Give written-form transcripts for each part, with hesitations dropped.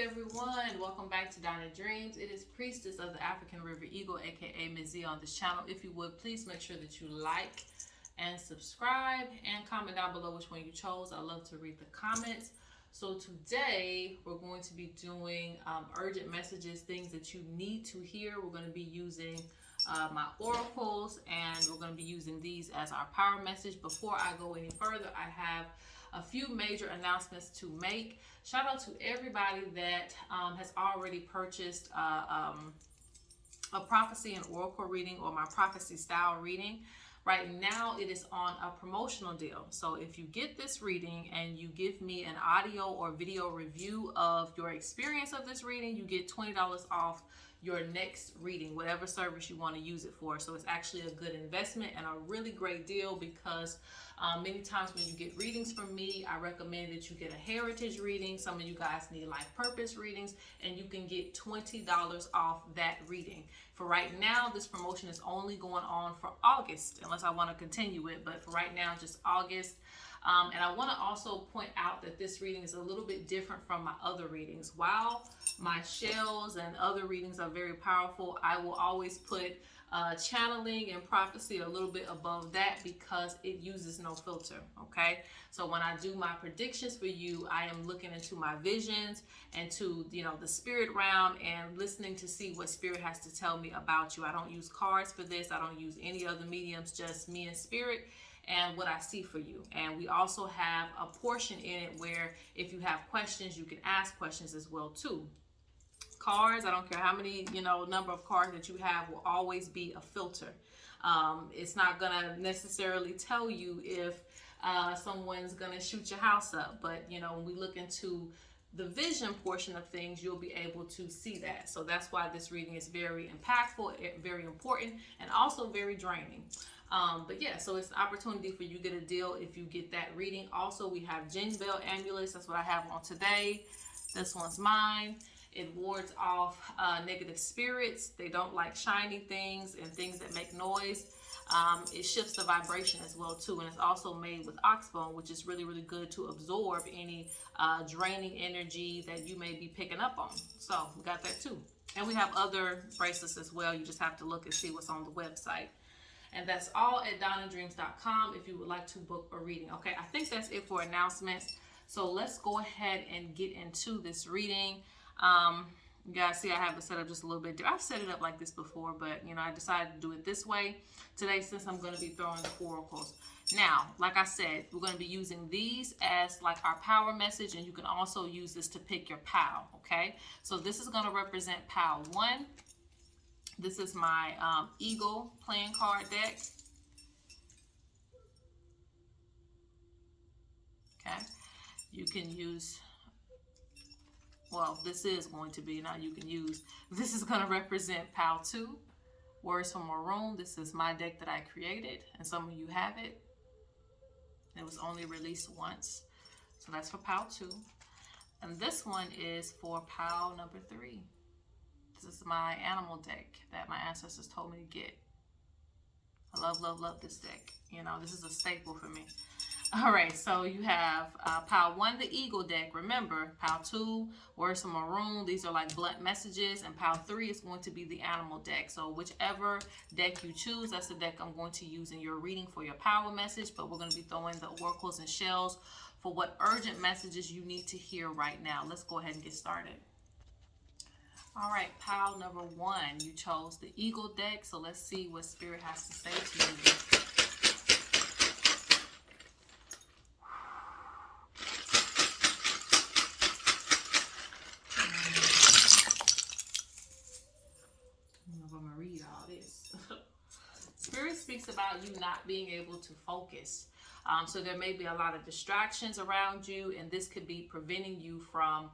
everyone. Welcome back to Donna Dreams. It is Priestess of the African River Eagle, aka Ms.Z on this channel. If you would, please make sure that you like and subscribe and comment down below which one you chose. I love to read the comments. So today we're going to be doing urgent messages, things that you need to hear. We're going to be using my oracles, and we're going to be using these as our power message. Before I go any further, I have a few major announcements to make. Shout out to everybody that has already purchased a prophecy and oracle reading or my prophecy style reading. Right now it is on a promotional deal. So if you get this reading and you give me an audio or video review of your experience of this reading, you get $20 off your next reading, whatever service you want to use it for. So it's actually a good investment and a really great deal because many times when you get readings from me, I recommend that you get a heritage reading. Some of you guys need life purpose readings, and you can get $20 off that reading. For right now, this promotion is only going on for August, unless I want to continue it, but for right now, just August. And I want to also point out that this reading is a little bit different from my other readings. While my shells and other readings are very powerful, I will always put channeling and prophecy a little bit above that because it uses no filter. Okay, so when I do my predictions for you, I am looking into my visions and to the spirit realm and listening to see what spirit has to tell me about you. I don't use cards for this. I don't use any other mediums, just me and spirit and what I see for you. And we also have a portion in it where if you have questions, you can ask questions as well too. Cards, I don't care how many number of cards that you have, will always be a filter. It's not gonna necessarily tell you if someone's gonna shoot your house up, but when we look into the vision portion of things, you'll be able to see that. So that's why this reading is very impactful, very important, and also very draining. But yeah, so it's an opportunity for you to get a deal if you get that reading. Also, we have Jinn Bell amulets. That's what I have on today. This one's mine. It wards off negative spirits. They don't like shiny things and things that make noise. It shifts the vibration as well too, and it's also made with oxbone, which is really, really good to absorb any draining energy that you may be picking up on. So we got that too. And we have other bracelets as well. You just have to look and see what's on the website. And that's all at donnadreams.com if you would like to book a reading. Okay, I think that's it for announcements. So let's go ahead and get into this reading. You guys see I have it set up just a little bit different. I've set it up like this before, but I decided to do it this way today since I'm going to be throwing the oracles. Now, like I said, we're going to be using these as like our power message, and you can also use this to pick your POW. Okay, so this is going to represent POW 1. This is my Eagle playing card deck. Okay, you can use, well, this is going to be, now you can use, this is going to represent POW 2, Words from Orun. This is my deck that I created, and some of you have it. It was only released once, so that's for POW 2. And this one is for POW number 3. This is my animal deck that my ancestors told me to get. I love, love, love this deck. This is a staple for me. All right, so you have POW 1, the Eagle deck. Remember, POW 2, Words from Orun. These are like blunt messages. And POW 3 is going to be the animal deck. So whichever deck you choose, that's the deck I'm going to use in your reading for your power message. But we're going to be throwing the oracles and shells for what urgent messages you need to hear right now. Let's go ahead and get started. All right, POW number 1, you chose the Eagle deck. So let's see what Spirit has to say to you. I'm going to read all this. Spirit speaks about you not being able to focus. So there may be a lot of distractions around you, and this could be preventing you from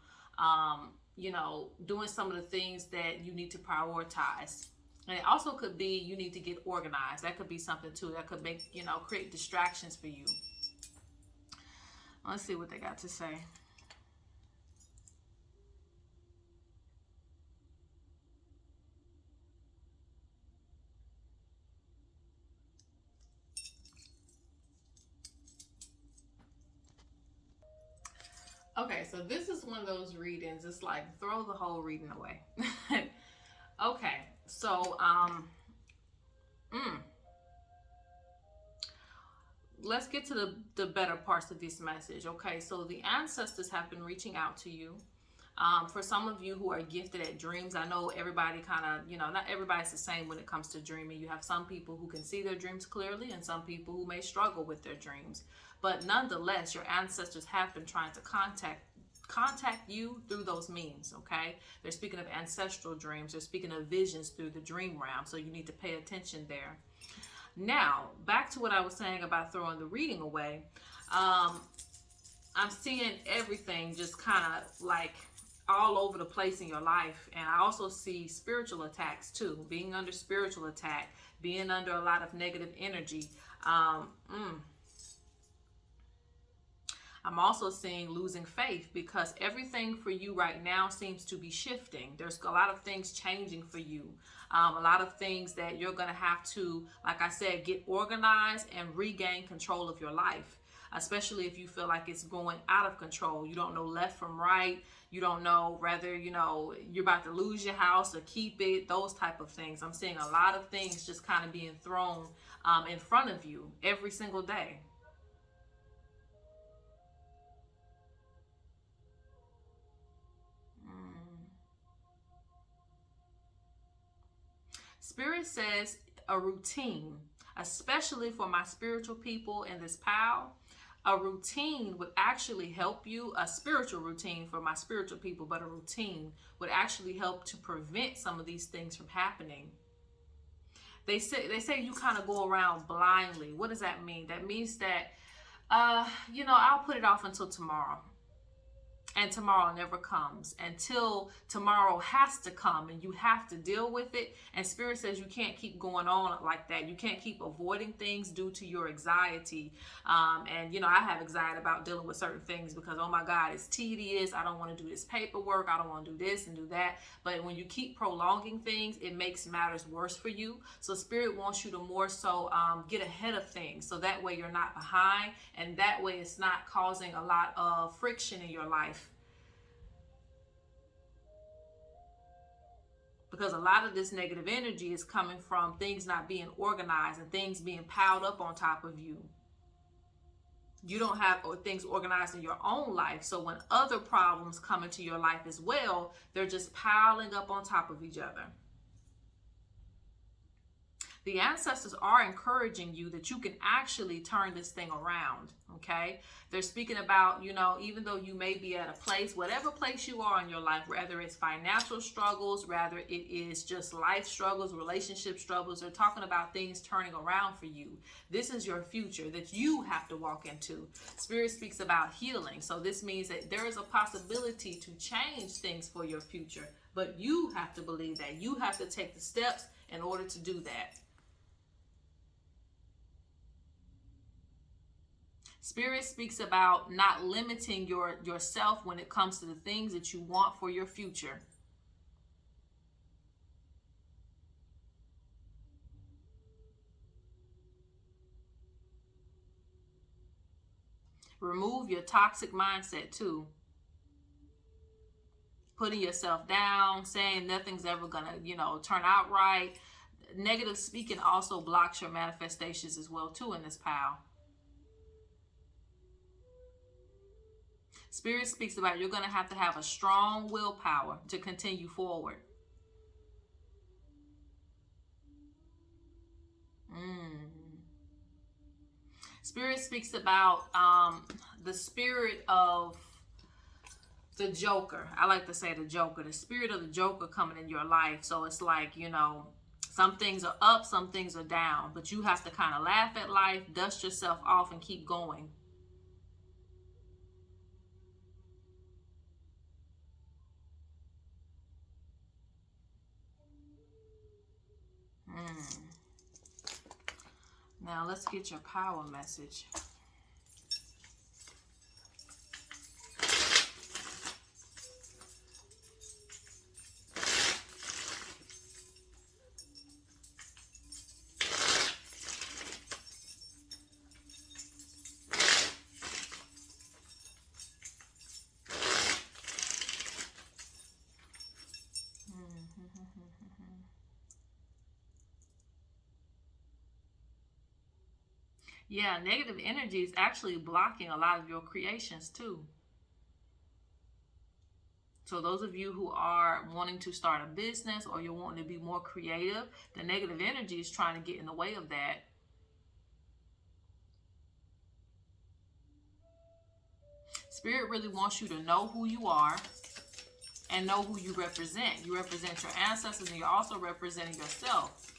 doing some of the things that you need to prioritize. And it also could be you need to get organized. That could be something too. That could make, create distractions for you. Let's see what they got to say. Okay, so this is one of those readings. It's like throw the whole reading away. Okay, so mm, let's get to the better parts of this message. Okay, so the ancestors have been reaching out to you. For some of you who are gifted at dreams, I know everybody kind of, not everybody's the same when it comes to dreaming. You have some people who can see their dreams clearly and some people who may struggle with their dreams. But nonetheless, your ancestors have been trying to contact you through those means. Okay, they're speaking of ancestral dreams, they're speaking of visions through the dream realm, so you need to pay attention there. Now back to what I was saying about throwing the reading away. I'm seeing everything just kind of like all over the place in your life, and I also see spiritual attacks too, being under spiritual attack, being under a lot of negative energy. I'm also seeing losing faith, because everything for you right now seems to be shifting. There's a lot of things changing for you. A lot of things that you're going to have to, like I said, get organized and regain control of your life, especially if you feel like it's going out of control. You don't know left from right. You don't know whether, you're about to lose your house or keep it, those type of things. I'm seeing a lot of things just kind of being thrown in front of you every single day. Spirit says a routine, especially for my spiritual people in this pal, a routine would actually help you, a spiritual routine for my spiritual people, but a routine would actually help to prevent some of these things from happening. They say you kind of go around blindly. What does that mean? That means that, I'll put it off until tomorrow. And tomorrow never comes until tomorrow has to come and you have to deal with it. And Spirit says you can't keep going on like that. You can't keep avoiding things due to your anxiety. I have anxiety about dealing with certain things because, oh my God, it's tedious. I don't want to do this paperwork. I don't want to do this and do that. But when you keep prolonging things, it makes matters worse for you. So Spirit wants you to more so get ahead of things. So that way you're not behind, and that way it's not causing a lot of friction in your life. Because a lot of this negative energy is coming from things not being organized and things being piled up on top of you. You don't have things organized in your own life. So when other problems come into your life as well, they're just piling up on top of each other. The ancestors are encouraging you that you can actually turn this thing around, okay? They're speaking about, even though you may be at a place, whatever place you are in your life, whether it's financial struggles, rather it is just life struggles, relationship struggles, they're talking about things turning around for you. This is your future that you have to walk into. Spirit speaks about healing. So this means that there is a possibility to change things for your future, but you have to believe that. You have to take the steps in order to do that. Spirit speaks about not limiting yourself when it comes to the things that you want for your future. Remove your toxic mindset too. Putting yourself down, saying nothing's ever gonna, turn out right. Negative speaking also blocks your manifestations as well too in this pile. Spirit speaks about you're going to have a strong willpower to continue forward. Spirit speaks about the spirit of the Joker. I like to say the Joker, the spirit of the Joker coming in your life. So it's like, some things are up, some things are down, but you have to kind of laugh at life, dust yourself off, and keep going. Now let's get your power message. Yeah, negative energy is actually blocking a lot of your creations too. So those of you who are wanting to start a business or you're wanting to be more creative, the negative energy is trying to get in the way of that. Spirit really wants you to know who you are and know who you represent. You represent your ancestors and you're also representing yourself.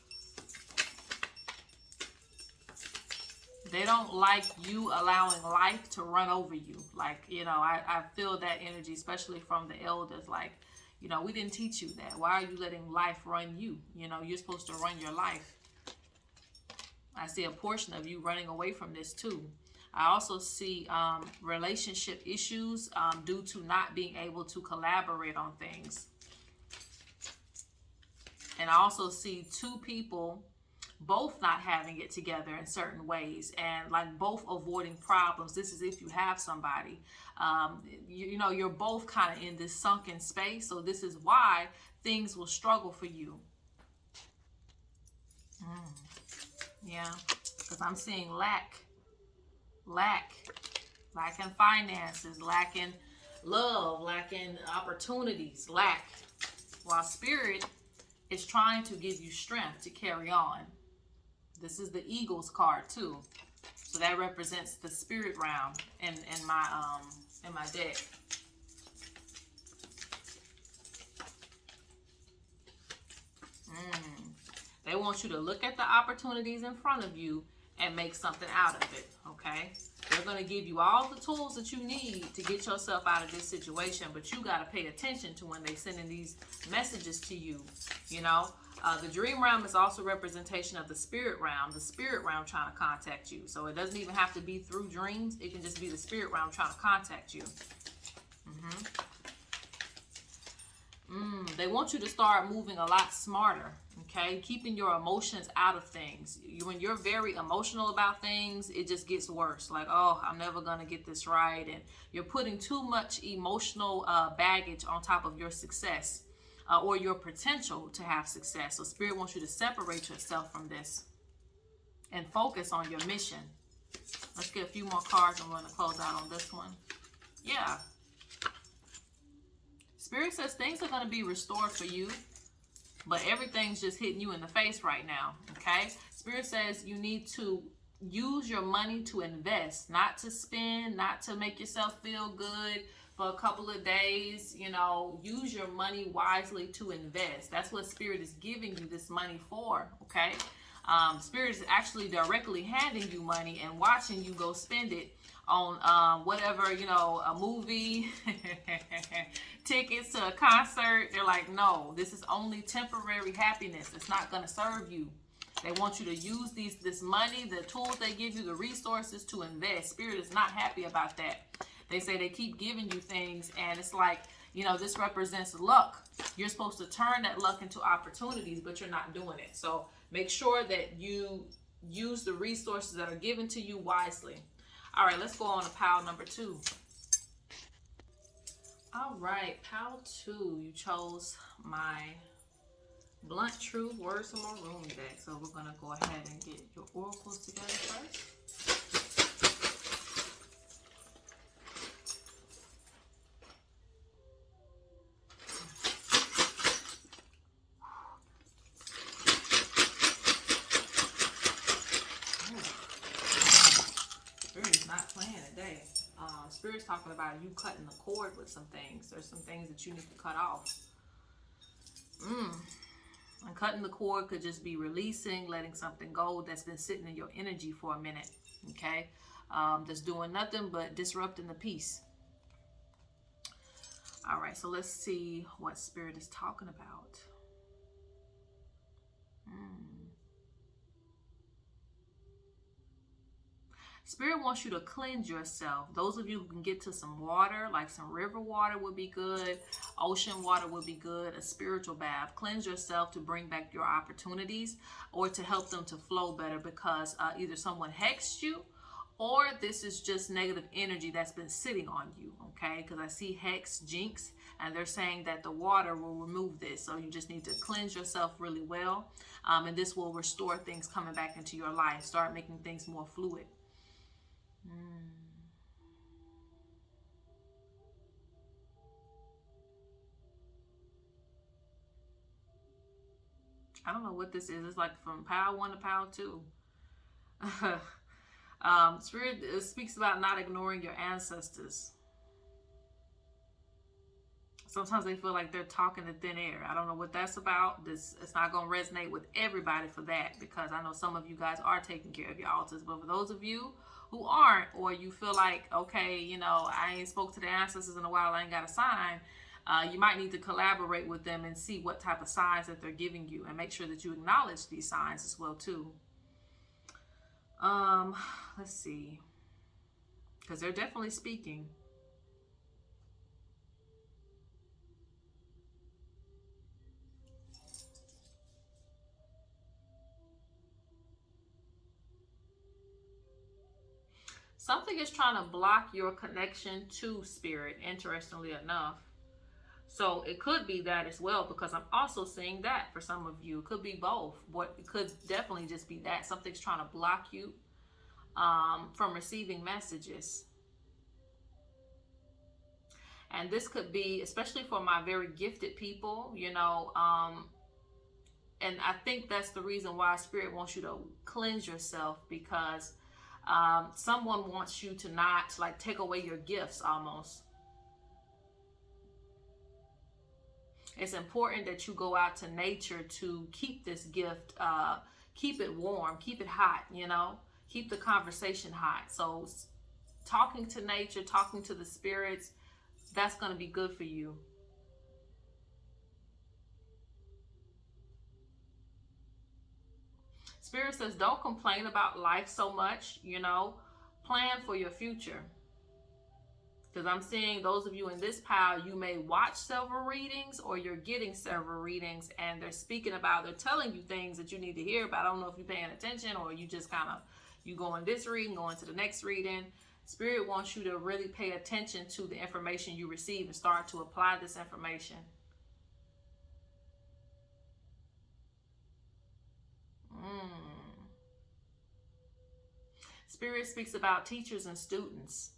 They don't like you allowing life to run over you. Like, you know, I feel that energy, especially from the elders. Like, you know, we didn't teach you that. Why are you letting life run you? You know, you're supposed to run your life. I see a portion of you running away from this too. I also see relationship issues due to not being able to collaborate on things. And I also see two people both not having it together in certain ways and like both avoiding problems. This is if you have somebody. You know, you're both kind of in this sunken space. So this is why things will struggle for you. Yeah, because I'm seeing lack in finances, lack in love, lack in opportunities, lack. While Spirit is trying to give you strength to carry on. This is the Eagles card too. So that represents the spirit realm in my deck. They want you to look at the opportunities in front of you and make something out of it, okay? They're going to give you all the tools that you need to get yourself out of this situation, but you got to pay attention to when they sending these messages to you, you know? The dream realm is also representation of the spirit realm trying to contact you. So it doesn't even have to be through dreams. It can just be the spirit realm trying to contact you. They want you to start moving a lot smarter, okay? Keeping your emotions out of things. When you're very emotional about things, it just gets worse. Like, oh, I'm never going to get this right. And you're putting too much emotional baggage on top of your success or your potential to have success. So Spirit wants you to separate yourself from this and focus on your mission. Let's get a few more cards and we're going to close out on this one. Yeah. Spirit says things are going to be restored for you, but everything's just hitting you in the face right now, okay? Spirit says you need to use your money to invest, not to spend, not to make yourself feel good for a couple of days. You know, use your money wisely to invest. That's what Spirit is giving you this money for, okay? Spirit is actually directly handing you money and watching you go spend it on whatever, you know, a movie, tickets to a concert. They're like, no, this is only temporary happiness. It's not going to serve you. They want you to use this money, the tools they give you, the resources to invest. Spirit is not happy about that. They say they keep giving you things and it's like, you know, this represents luck. You're supposed to turn that luck into opportunities, but you're not doing it. So make sure that you use the resources that are given to you wisely. All right, let's go on to pile number 2. All right, pile 2. You chose my Blunt Truth Words from Orun deck. So we're going to go ahead and get your oracles together first. Not playing today. Spirit's talking about you cutting the cord with some things. There's some things that you need to cut off. And cutting the cord could just be releasing, letting something go that's been sitting in your energy for a minute. Okay? That's doing nothing but disrupting the peace. All right, so let's see what Spirit is talking about. Spirit wants you to cleanse yourself. Those of you who can get to some water, like some river water would be good. Ocean water would be good. A spiritual bath. Cleanse yourself to bring back your opportunities or to help them to flow better because either someone hexed you or this is just negative energy that's been sitting on you, okay? Because I see hex, jinx, and they're saying that the water will remove this. So you just need to cleanse yourself really well. And this will restore things coming back into your life. Start making things more fluid. I don't know what this is. It's like from pile 1 to pile 2. Spirit speaks about not ignoring your ancestors. Sometimes they feel like they're talking to thin air. I don't know what that's about. It's not going to resonate with everybody for that, because I know some of you guys are taking care of your altars. But for those of you who aren't, or you feel like, okay, you know, I ain't spoke to the ancestors in a while, I ain't got a sign, you might need to collaborate with them and see what type of signs that they're giving you, and make sure that you acknowledge these signs as well too. Let's see, because they're definitely speaking. Something is trying to block your connection to spirit, interestingly enough. So it could be that as well, because I'm also seeing that for some of you. It could be both, but it could definitely just be that. Something's trying to block you from receiving messages. And this could be, especially for my very gifted people, you know, and I think that's the reason why Spirit wants you to cleanse yourself, because someone wants you to not, like, take away your gifts almost. It's important that you go out to nature to keep this gift, keep it warm, keep it hot, you know, keep the conversation hot. So talking to nature, talking to the spirits, that's going to be good for you. Spirit says, don't complain about life so much, you know, plan for your future. Because I'm seeing those of you in this pile, you may watch several readings, or you're getting several readings, and they're speaking about, they're telling you things that you need to hear, but I don't know if you're paying attention, or you just kind of, you go in this reading, going to the next reading. Spirit wants you to really pay attention to the information you receive and start to apply this information. Spirit speaks about teachers and students.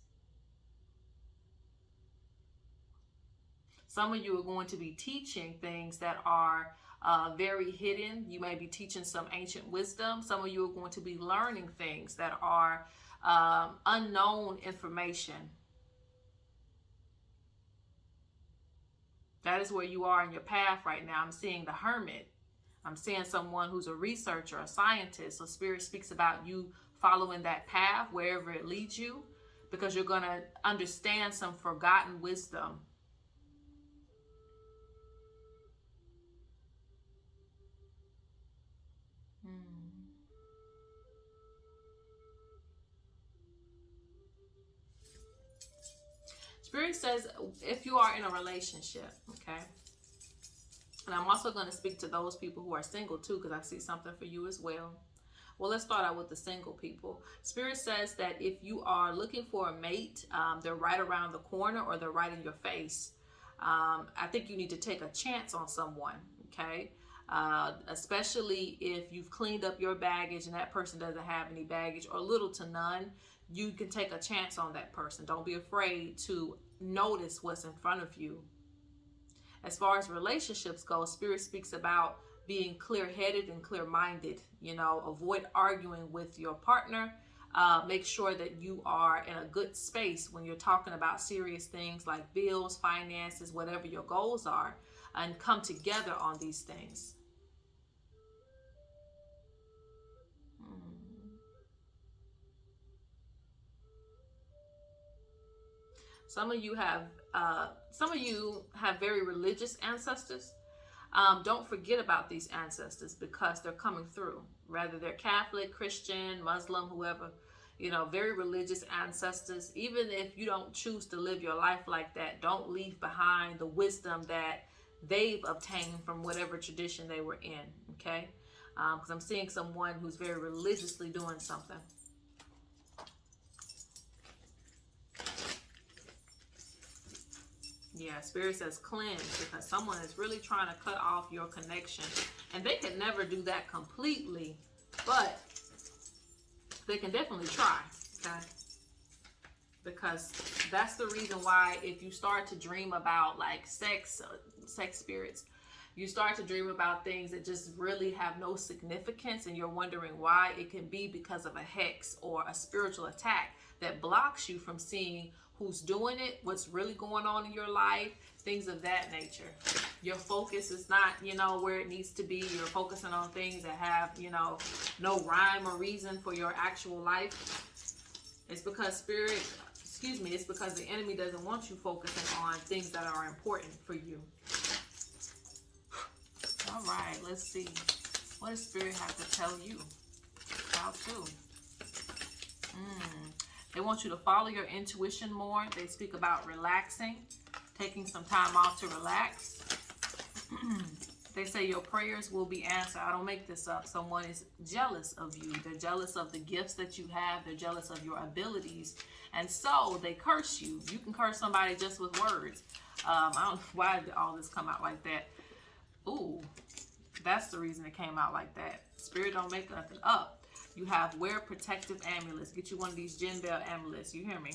Some of you are going to be teaching things that are very hidden. You may be teaching some ancient wisdom. Some of you are going to be learning things that are unknown information. That is where you are in your path right now. I'm seeing the hermit. I'm seeing someone who's a researcher, a scientist. So Spirit speaks about you following that path wherever it leads you, because you're going to understand some forgotten wisdom. Spirit says, if you are in a relationship, okay, and I'm also going to speak to those people who are single too, because I see something for you as well. Well, let's start out with the single people. Spirit says that if you are looking for a mate, they're right around the corner, or they're right in your face. I think you need to take a chance on someone, okay? Especially if you've cleaned up your baggage and that person doesn't have any baggage, or little to none. You can take a chance on that person. Don't be afraid to notice what's in front of you. As far as relationships go, Spirit speaks about being clear-headed and clear-minded. You know, avoid arguing with your partner. Make sure that you are in a good space when you're talking about serious things like bills, finances, whatever your goals are, and come together on these things. Some of you have very religious ancestors. Don't forget about these ancestors, because they're coming through. Whether they're Catholic, Christian, Muslim, whoever, you know, very religious ancestors. Even if you don't choose to live your life like that, don't leave behind the wisdom that they've obtained from whatever tradition they were in, okay? Because I'm seeing someone who's very religiously doing something. Yeah, Spirit says cleanse, because someone is really trying to cut off your connection. And they can never do that completely, but they can definitely try, okay? because that's the reason why if you start to dream about like sex spirits, you start to dream about things that just really have no significance, and you're wondering why. It can be because of a hex or a spiritual attack that blocks you from seeing who's doing it, what's really going on in your life, things of that nature. Your focus is not, where it needs to be. You're focusing on things that have, no rhyme or reason for your actual life. It's because it's because the enemy doesn't want you focusing on things that are important for you. All right, let's see. What does Spirit have to tell you? How to? They want you to follow your intuition more. They speak about relaxing, taking some time off to relax. They say your prayers will be answered. I don't make this up. Someone is jealous of you. They're jealous of the gifts that you have. They're jealous of your abilities. And so they curse you. You can curse somebody just with words. I don't know why did all this come out like that. Ooh, that's the reason it came out like that. Spirit don't make nothing up. You have wear protective amulets. Get you one of these Jinn Bell amulets. You hear me?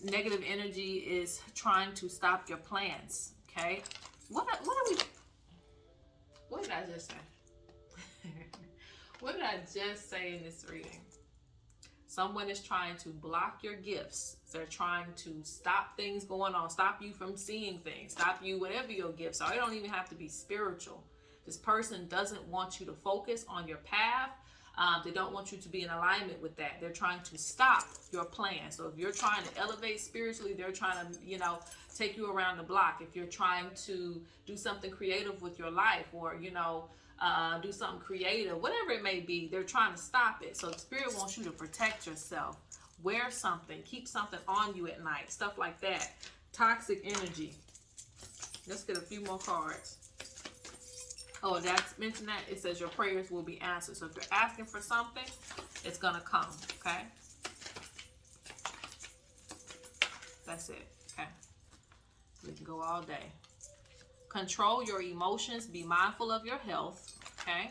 Negative energy is trying to stop your plans. Okay. What did I just say? What did I just say in this reading? Someone is trying to block your gifts. They're trying to stop things going on, stop you from seeing things, stop you, whatever your gifts are. It don't even have to be spiritual. This person doesn't want you to focus on your path. They don't want you to be in alignment with that. They're trying to stop your plan. So if you're trying to elevate spiritually, they're trying to, take you around the block. If you're trying to do something creative with your life, or, do something creative, whatever it may be, they're trying to stop it. So Spirit wants you to protect yourself. Wear something, keep something on you at night, stuff like that. Toxic energy. Let's get a few more cards. Oh, that's mentioned that. It says your prayers will be answered. So if you're asking for something, it's going to come, okay? That's it, okay? We can go all day. Control your emotions. Be mindful of your health, okay?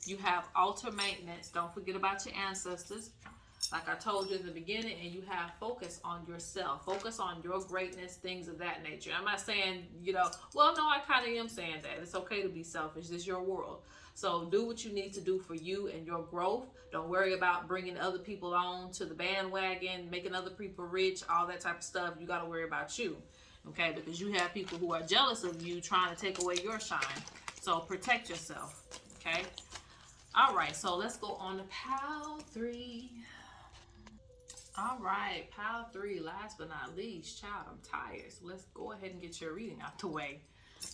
You have altar maintenance. Don't forget about your ancestors. Like I told you in the beginning, and you have focus on yourself. Focus on your greatness, things of that nature. I'm not saying, well, no, I kind of am saying that. It's okay to be selfish. This is your world. So do what you need to do for you and your growth. Don't worry about bringing other people on to the bandwagon, making other people rich, all that type of stuff. You got to worry about you, okay? Because you have people who are jealous of you trying to take away your shine. So protect yourself, okay? All right, so let's go on to pile 3. All right, pile 3, last but not least, child, I'm tired. So let's go ahead and get your reading out the way.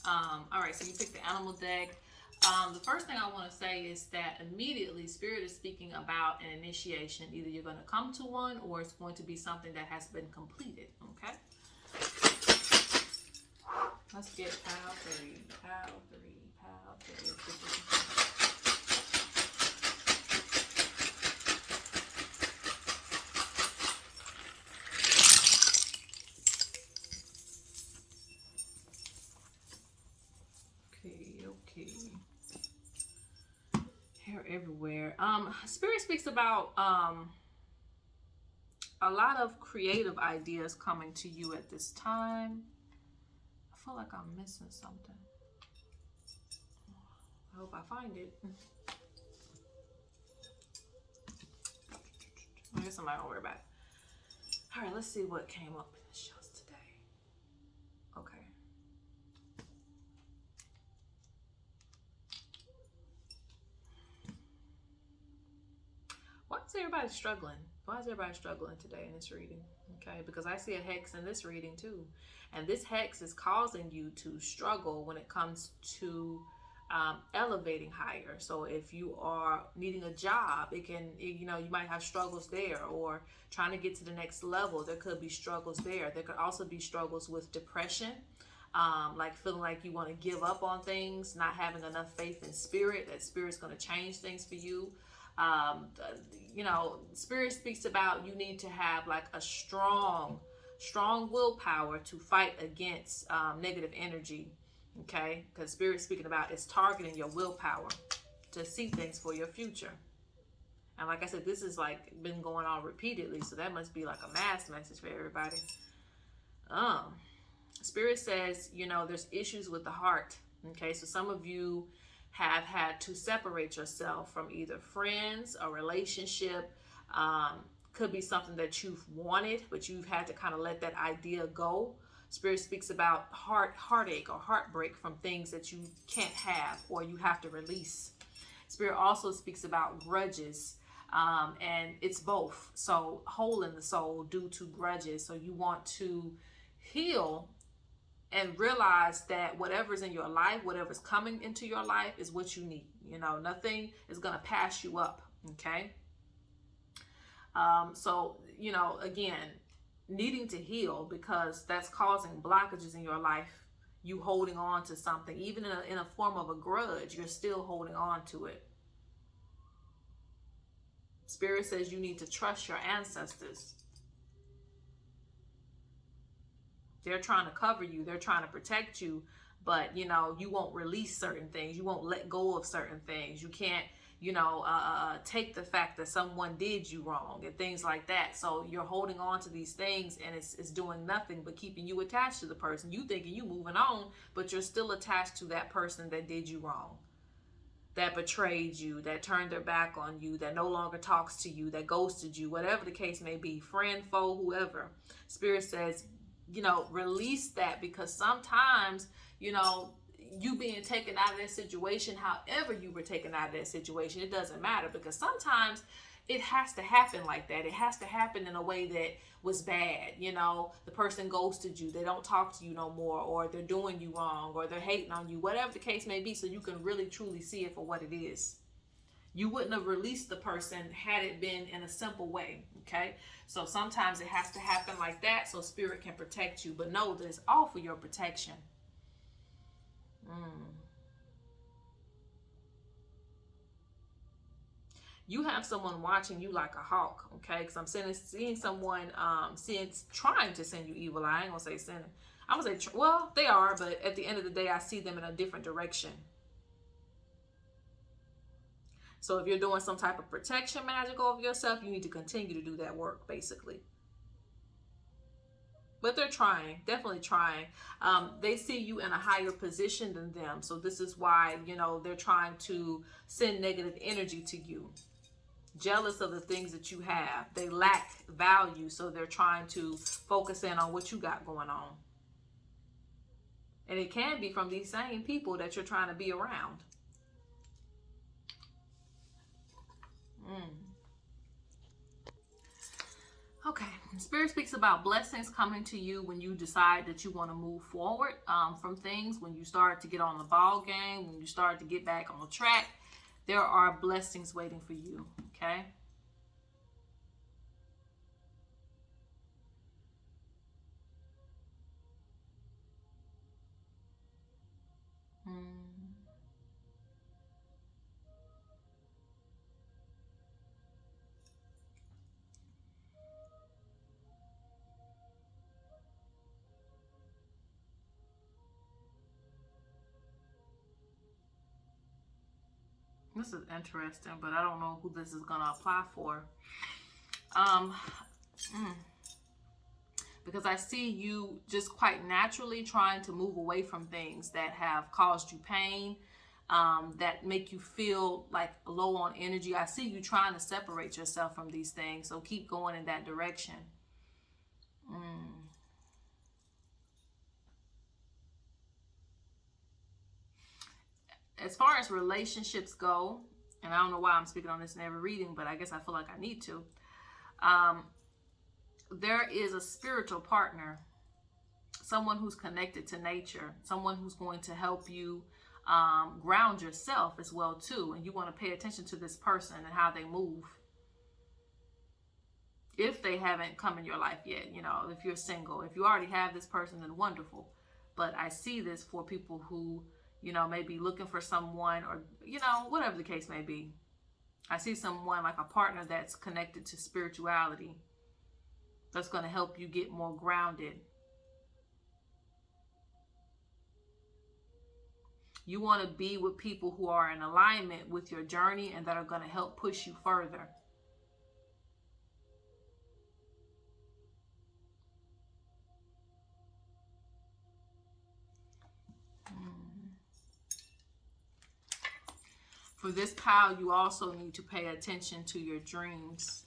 All right, so you pick the animal deck. The first thing I want to say is that immediately Spirit is speaking about an initiation. Either you're going to come to one, or it's going to be something that has been completed, okay? Let's get pile 3, pile 3, pile 3. Hair everywhere. Spirit speaks about a lot of creative ideas coming to you at this time. I feel like I'm missing something. I hope I find it. I guess I'm not gonna worry about it. All right, let's see what came up in the shows today. Okay. Why is everybody struggling? Why is everybody struggling today in this reading? Okay, because I see a hex in this reading too. And this hex is causing you to struggle when it comes to elevating higher. So if you are needing a job, it can, you might have struggles there, or trying to get to the next level. There could be struggles there. There could also be struggles with depression, like feeling like you want to give up on things, not having enough faith in Spirit, that Spirit's going to change things for you. Spirit speaks about you need to have like a strong willpower to fight against negative energy. Okay, because Spirit's speaking about it's targeting your willpower to see things for your future. And like I said, this is like been going on repeatedly, so that must be like a mass message for everybody. Spirit says, you know, there's issues with the heart. Okay, so some of you have had to separate yourself from either friends, a relationship. Could be something that you've wanted, but you've had to kind of let that idea go. Spirit speaks about heartache or heartbreak from things that you can't have or you have to release. Spirit also speaks about grudges, and it's both. So hole in the soul due to grudges. So you want to heal and realize that whatever's in your life, whatever's coming into your life is what you need. You know, nothing is going to pass you up. Okay. So, you know, again, needing to heal because that's causing blockages in your life. You holding on to something, even in a form of a grudge, you're still holding on to it. Spirit says you need to trust your ancestors. They're trying to cover you. They're trying to protect you. But, you know, you won't release certain things. You won't let go of certain things. You can't, you know, take the fact that someone did you wrong and things like that. So you're holding on to these things and it's doing nothing but keeping you attached to the person. You thinking you moving on, but you're still attached to that person that did you wrong, that betrayed you, that turned their back on you, that no longer talks to you, that ghosted you, whatever the case may be, friend, foe, whoever. Spirit says, you know, release that, because sometimes, you know, you being taken out of that situation, however you were taken out of that situation, it doesn't matter, because sometimes it has to happen like that. It has to happen in a way that was bad. You know, the person ghosted you, they don't talk to you no more, or they're doing you wrong, or they're hating on you, whatever the case may be, so you can really truly see it for what it is. You wouldn't have released the person had it been in a simple way, okay? So sometimes it has to happen like that so Spirit can protect you. But know that it's all for your protection. You have someone watching you like a hawk, okay? Because I'm seeing someone trying to send you evil. I ain't going to say sending. I'm going to say, well, they are, but at the end of the day, I see them in a different direction. So if you're doing some type of protection magic over yourself, you need to continue to do that work, basically. But they're trying, definitely trying. They see you in a higher position than them. So this is why, you know, they're trying to send negative energy to you. Jealous of the things that you have. They lack value, so they're trying to focus in on what you got going on. And it can be from these same people that you're trying to be around. Okay, Spirit speaks about blessings coming to you when you decide that you want to move forward from things, when you start to get on the ball game, when you start to get back on the track. There are blessings waiting for you, okay? This is interesting, but I don't know who this is going to apply for. Because I see you just quite naturally trying to move away from things that have caused you pain, that make you feel like low on energy. I see you trying to separate yourself from these things, so keep going in that direction. As far as relationships go, and I don't know why I'm speaking on this in every reading, but I guess I feel like I need to. There is a spiritual partner, someone who's connected to nature, someone who's going to help you ground yourself as well too. And you want to pay attention to this person and how they move. If they haven't come in your life yet, you know, if you're single, if you already have this person, then wonderful. But I see this for people who, you know, may be looking for someone, or, you know, whatever the case may be. I see someone like a partner that's connected to spirituality, that's going to help you get more grounded. You want to be with people who are in alignment with your journey and that are going to help push you further. For this pile, you also need to pay attention to your dreams.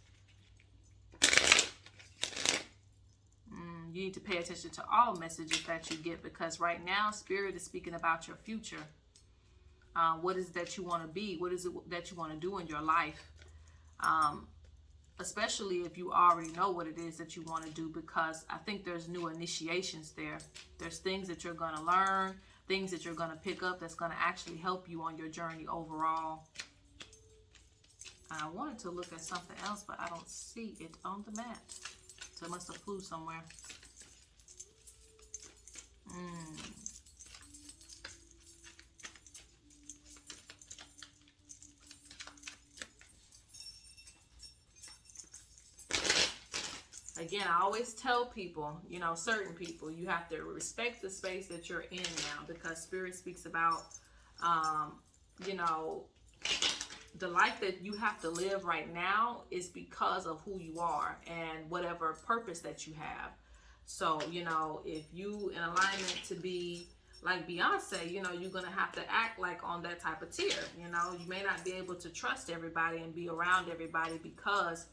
You need to pay attention to all messages that you get, because right now, Spirit is speaking about your future. What is it that you want to be? What is it that you want to do in your life? Especially if you already know what it is that you want to do, because I think there's new initiations there. There's things that you're going to learn, things that you're going to pick up that's going to actually help you on your journey overall. I wanted to look at something else, but I don't see it on the mat. So it must have flew somewhere. Again, I always tell people, you know, certain people, you have to respect the space that you're in now, because Spirit speaks about, you know, the life that you have to live right now is because of who you are and whatever purpose that you have. So, you know, if you in alignment to be like Beyonce, you know, you're going to have to act like on that type of tier. You know, you may not be able to trust everybody and be around everybody because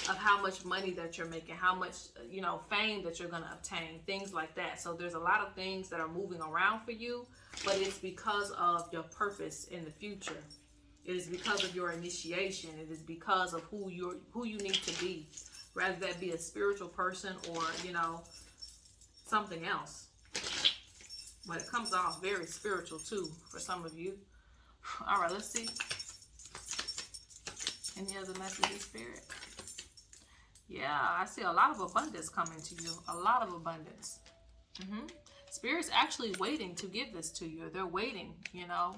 of how much money that you're making, how much, you know, fame that you're going to obtain, things like that. So there's a lot of things that are moving around for you, but it's because of your purpose in the future. It is because of your initiation. It is because of who you need to be, rather that be a spiritual person or, you know, something else. But it comes off very spiritual too for some of you. All right, let's see. Any other messages, Spirit? Yeah, I see a lot of abundance coming to you. A lot of abundance. Spirit's actually waiting to give this to you. They're waiting, you know.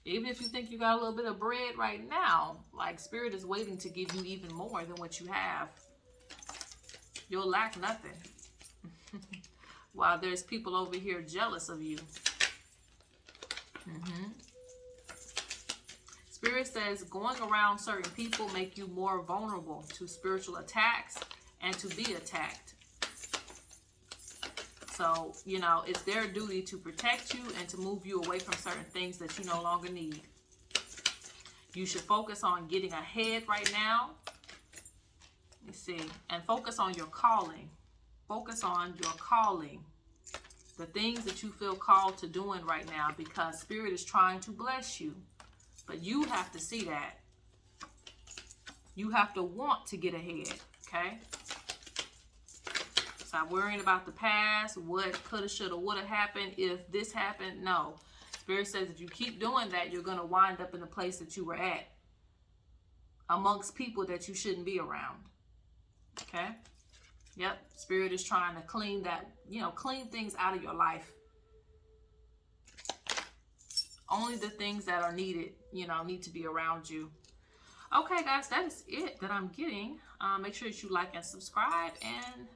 Even if you think you got a little bit of bread right now, like Spirit is waiting to give you even more than what you have. You'll lack nothing. While there's people over here jealous of you. Spirit says going around certain people make you more vulnerable to spiritual attacks and to be attacked. So, you know, it's their duty to protect you and to move you away from certain things that you no longer need. You should focus on getting ahead right now. Let me see. And focus on your calling. Focus on your calling. The things that you feel called to doing right now, because Spirit is trying to bless you. But you have to see that. You have to want to get ahead, okay? Stop worrying about the past, what coulda, shoulda, woulda happened if this happened. No. Spirit says if you keep doing that, you're going to wind up in the place that you were at, amongst people that you shouldn't be around. Okay? Yep. Spirit is trying to clean that, you know, clean things out of your life. Only the things that are needed, you know, need to be around you. Okay, guys, that is it that I'm getting. Make sure that you like and subscribe, and